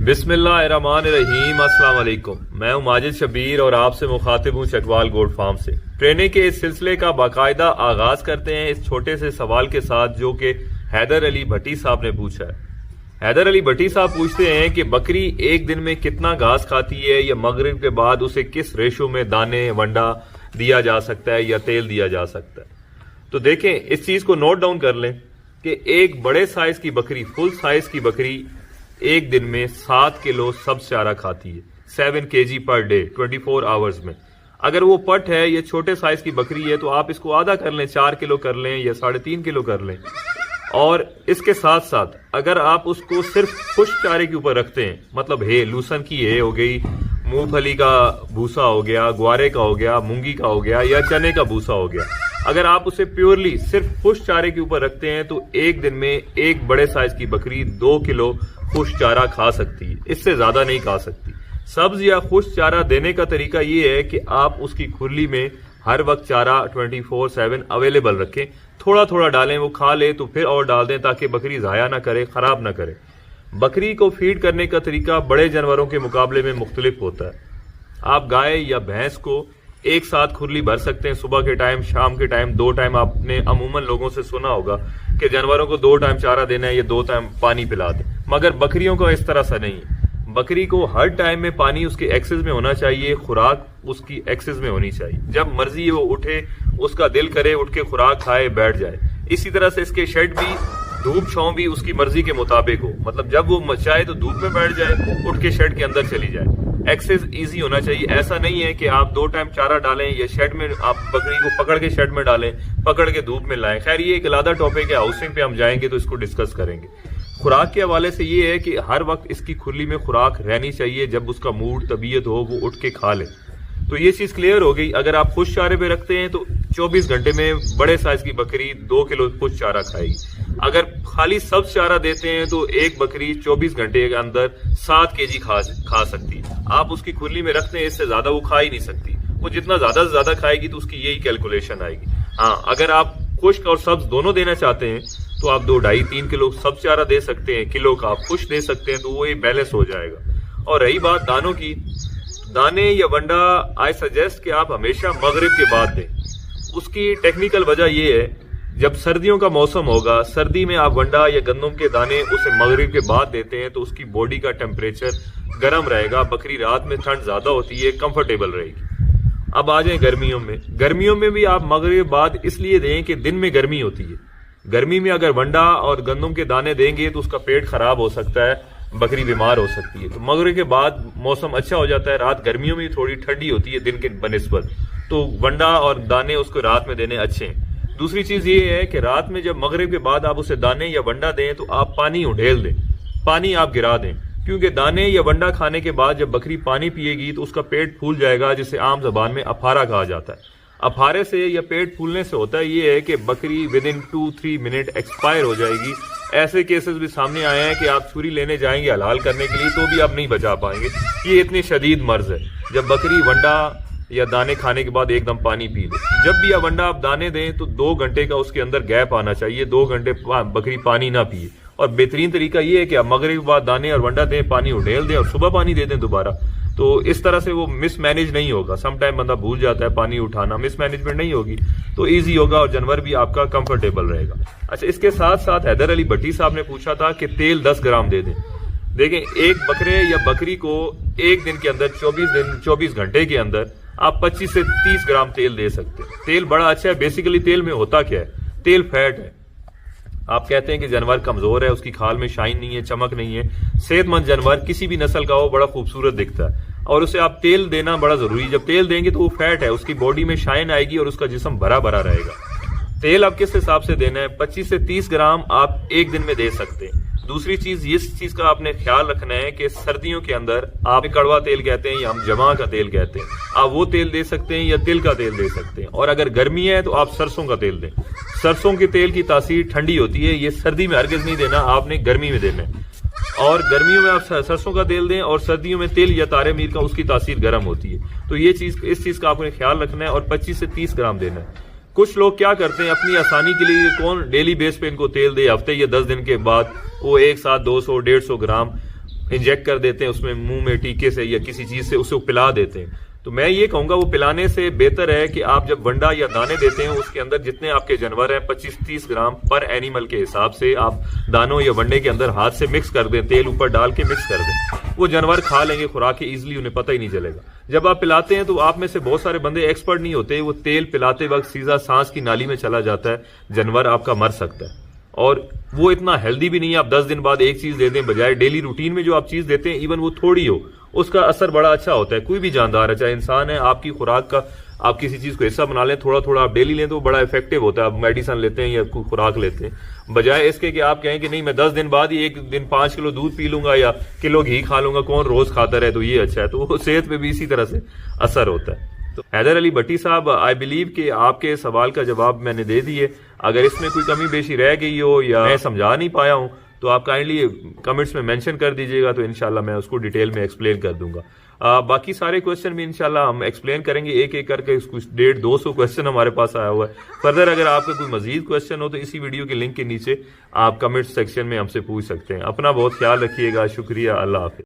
बिस्मिल्लाहिर्रहमानिर्रहीम, अस्सलाम वालेकुम। मैं हूं माजिद शबीर और आपसे मुखातिब हूं चकवाल गोट फार्म से। ट्रेनिंग के इस सिलसिले का बाकायदा आगाज करते हैं इस छोटे से सवाल के साथ जो कि हैदर अली भट्टी साहब ने पूछा है। हैदर अली भट्टी साहब पूछते हैं कि बकरी एक दिन में कितना घास खाती है या मगरिब के बाद उसे किस रेशो में दाने वंडा दिया जा सकता है या तेल दिया जा सकता है। तो देखें, इस चीज को नोट डाउन कर लें कि एक बड़े साइज की बकरी, फुल साइज की बकरी एक दिन में 7 किलो सब्ज चारा खाती है, 7 kg पर डे 24 आवर्स में। अगर वो पट है या छोटे साइज की बकरी है तो आप इसको आधा कर लें, 4 किलो कर लें या 3.5 किलो कर लें। और इसके साथ साथ अगर आप उसको सिर्फ पुष्ट चारे के ऊपर रखते हैं, मतलब हे लूसन की हे हो गई, मूंगफली का भूसा हो गया, ग्वारे का हो गया, मूंगी का हो गया या चने का भूसा हो गया, अगर आप उसे प्योरली सिर्फ पुष्ट चारे के ऊपर रखते हैं तो एक दिन में एक बड़े साइज की बकरी 2 किलो खुश्क चारा खा सकती है, इससे ज्यादा नहीं खा सकती। सब्ज या खुश्क चारा देने का तरीका ये है कि आप उसकी खुरली में हर वक्त चारा 24/7 अवेलेबल रखें। थोड़ा थोड़ा डालें, वो खा ले तो फिर और डाल दें ताकि बकरी जाया ना करे, खराब ना करे। बकरी को फीड करने का तरीका बड़े जानवरों के मुकाबले में मुख्तलिफ होता है। आप गाय या भैंस को एक साथ खुरली भर सकते हैं, सुबह के टाइम, शाम के टाइम, 2 टाइम। आपने अमूमन लोगों से सुना होगा कि जानवरों को 2 टाइम चारा देना है या 2 टाइम पानी पिला दें, मगर बकरियों का इस तरह से नहीं है। बकरी को हर टाइम में पानी उसके एक्सेस में होना चाहिए, खुराक उसकी एक्सेस में होनी चाहिए। जब मर्जी वो उठे, उसका दिल करे उठ के खुराक खाए बैठ जाए। इसी तरह से इसके शेड भी, धूप छांव भी उसकी मर्जी के मुताबिक हो, मतलब जब वो चाहे तो धूप में बैठ जाए, उठ के शेड के अंदर चली जाए। एक्सेस इजी होना चाहिए। ऐसा नहीं है कि आप 2 टाइम चारा डालें या शेड में आप बकरी को पकड़ के शेड में डालें, पकड़ के धूप में लाएं। खैर ये एक अलग टॉपिक है, हाउसिंग पे हम जाएंगे तो इसको डिस्कस करेंगे। खुराक के हवाले से ये है कि हर वक्त इसकी खुरली में खुराक रहनी चाहिए, जब उसका मूड तबीयत हो वो उठ के खा ले। तो ये चीज क्लियर हो गई। अगर आप खुश्क चारे पे रखते हैं तो 24 घंटे में बड़े साइज की बकरी 2 किलो खुश्क चारा खाएगी। अगर खाली सब्ज चारा देते हैं तो एक बकरी 24 घंटे के अंदर 7 kg खा सकती है। आप उसकी खुरली में रखते हैं, इससे ज्यादा वो खा ही नहीं सकती। वो जितना ज्यादा से ज्यादा खाएगी तो उसकी यही कैलकुलेशन आएगी। हाँ, अगर आप खुश्क और सब्ज दोनों देना चाहते हैं तो आप 2-2.5-3 किलो सब्ज चारा दे सकते हैं, किलो का आप खुश्क दे सकते हैं, तो वो बैलेंस हो जाएगा। और रही बात दानों की, दाने या वंडा आई सजेस्ट कि आप हमेशा मगरिब के बाद दें। उसकी टेक्निकल वजह यह है, जब सर्दियों का मौसम होगा, सर्दी में आप वंडा या गंदम के दाने उसे मगरिब के बाद देते हैं तो उसकी बॉडी का टेम्परेचर गर्म रहेगा, बकरी रात में ठंड ज्यादा होती है, कंफर्टेबल रहेगी। अब आ जाए गर्मियों में। गर्मियों में भी आप मगरिब के बाद इसलिए दें कि दिन में गर्मी होती है। गर्मी में अगर वंडा और गंदम के दाने देंगे तो उसका पेट खराब हो सकता है, बकरी बीमार हो सकती है। तो मगरिब के बाद मौसम अच्छा हो जाता है, रात गर्मियों में थोड़ी ठंडी होती है दिन के बनिस्बत, तो वंडा और दाने उसको रात में देने अच्छे हैं। दूसरी चीज ये है कि रात में जब मगरिब के बाद आप उसे दाने या वंडा दें तो आप पानी उंडेल दें, पानी आप गिरा दें, क्योंकि दाने या वंडा खाने के बाद जब बकरी पानी पिएगी तो उसका पेट फूल जाएगा, जिसे आम जबान में अफारा कहा जाता है। अफारे से या पेट फूलने से होता है ये है कि बकरी विदिन 2-3 मिनट एक्सपायर हो जाएगी। ऐसे केसेस भी सामने आए हैं कि आप छुरी लेने जाएंगे हलाल करने के लिए तो भी आप नहीं बचा पाएंगे। ये इतनी शदीद मर्ज है जब बकरी वंडा या दाने खाने के बाद एकदम पानी पी ले। जब भी वंडा आप दाने दें तो 2 घंटे का उसके अंदर गैप आना चाहिए, 2 घंटे बकरी पानी ना पिए। और बेहतरीन तरीका ये है कि आप मगरिब के बाद दाने और वंडा दें, पानी उड़ेल दें और सुबह पानी दे दें दोबारा। तो इस तरह से वो मिसमैनेज नहीं होगा। सम टाइम बंदा भूल जाता है पानी उठाना, मिसमैनेजमेंट नहीं होगी, तो इजी होगा और जानवर भी आपका कंफर्टेबल रहेगा। अच्छा, इसके साथ साथ हैदर अली भट्टी साहब ने पूछा था कि तेल 10 ग्राम दे दें। देखें, एक बकरे या बकरी को एक दिन के अंदर 24 घंटे के अंदर आप 25 से 30 ग्राम तेल दे सकते हैं। तेल बड़ा अच्छा है। बेसिकली तेल में होता क्या है? तेल फैट है। आप कहते हैं कि जानवर कमजोर है, उसकी खाल में शाइन नहीं है, चमक नहीं है। सेहतमंद जानवर किसी भी नस्ल का हो बड़ा खूबसूरत दिखता है और उसे आप तेल देना बड़ा जरूरी। जब तेल देंगे तो वो फैट है, उसकी बॉडी में शाइन आएगी और उसका जिस्म भरा भरा रहेगा। तेल आप किस हिसाब से देना है? 25 से 30 ग्राम आप एक दिन में दे सकते हैं। दूसरी चीज, इस चीज का आपने ख्याल रखना है कि सर्दियों के अंदर आप कड़वा तेल कहते हैं या हम जमा का तेल कहते हैं, आप वो तेल दे सकते हैं या तिल का तेल दे सकते हैं। और अगर गर्मी है तो आप सरसों का तेल दें। सरसों के तेल की तासीर ठंडी होती है, ये सर्दी में हरगिज नहीं देना, आपने गर्मी में देना है। और गर्मियों में आप सरसों का तेल दें और सर्दियों में तिल या तारे मीर का, उसकी तासीर गर्म होती है। तो ये चीज, इस चीज का आपने ख्याल रखना है और 25 से 30 ग्राम देना है। कुछ लोग क्या करते हैं अपनी आसानी के लिए, कौन डेली बेस पे इनको तेल दे, हफ्ते या 10 दिन के बाद वो एक साथ 200-150 ग्राम इंजेक्ट कर देते हैं उसमें मुंह में टीके से या किसी चीज से उसे पिला देते हैं। तो मैं ये कहूंगा वो पिलाने से बेहतर है कि आप जब वंडा या दाने देते हैं उसके अंदर जितने आपके जानवर हैं 25-30 ग्राम पर एनिमल के हिसाब से आप दानों या वंडे के अंदर हाथ से मिक्स कर दें, तेल ऊपर डाल के मिक्स कर दें। वो जानवर खा लेंगे खुराक इजीली, उन्हें पता ही नहीं चलेगा। जब आप पिलाते हैं तो आप में से बहुत सारे बंदे एक्सपर्ट नहीं होते, वो तेल पिलाते वक्त सीधा सांस की नाली में चला जाता है, जानवर आपका मर सकता है। और वो इतना हेल्दी भी नहीं है। आप 10 दिन बाद एक चीज दे दें, बजाय डेली रूटीन में जो आप चीज देते हैं इवन वो थोड़ी हो, उसका असर बड़ा अच्छा होता है। कोई भी जानदार है, चाहे इंसान है, आपकी खुराक का आप किसी चीज को हिस्सा बना लें, थोड़ा थोड़ा आप डेली लें तो बड़ा इफेक्टिव होता है। आप मेडिसिन लेते हैं या कोई खुराक लेते हैं, बजाय इसके कि आप कहें कि नहीं मैं 10 दिन बाद ही एक दिन 5 किलो दूध पी लूंगा या किलो घी खा लूंगा, कौन रोज खाता रहे, तो ये अच्छा है। तो वो सेहत पे भी इसी तरह से असर होता है। तो हैदर अली भट्टी साहब, आई बिलीव कि आपके सवाल का जवाब मैंने दे दिए। अगर इसमें कोई कमी बेशी रह गई हो या मैं समझा नहीं पाया हूं तो आप काइंडली कमेंट्स में मेंशन कर दीजिएगा, तो इंशाल्लाह मैं उसको डिटेल में एक्सप्लेन कर दूंगा। बाकी सारे क्वेश्चन भी इंशाल्लाह हम एक्सप्लेन करेंगे एक एक करके। कुछ 150-200 क्वेश्चन हमारे पास आया हुआ है। फर्दर अगर आपका कोई मजीद क्वेश्चन हो तो इसी वीडियो के लिंक के नीचे आप कमेंट सेक्शन में हमसे पूछ सकते हैं। अपना बहुत ख्याल रखिएगा। शुक्रिया। अल्लाह हाफिज।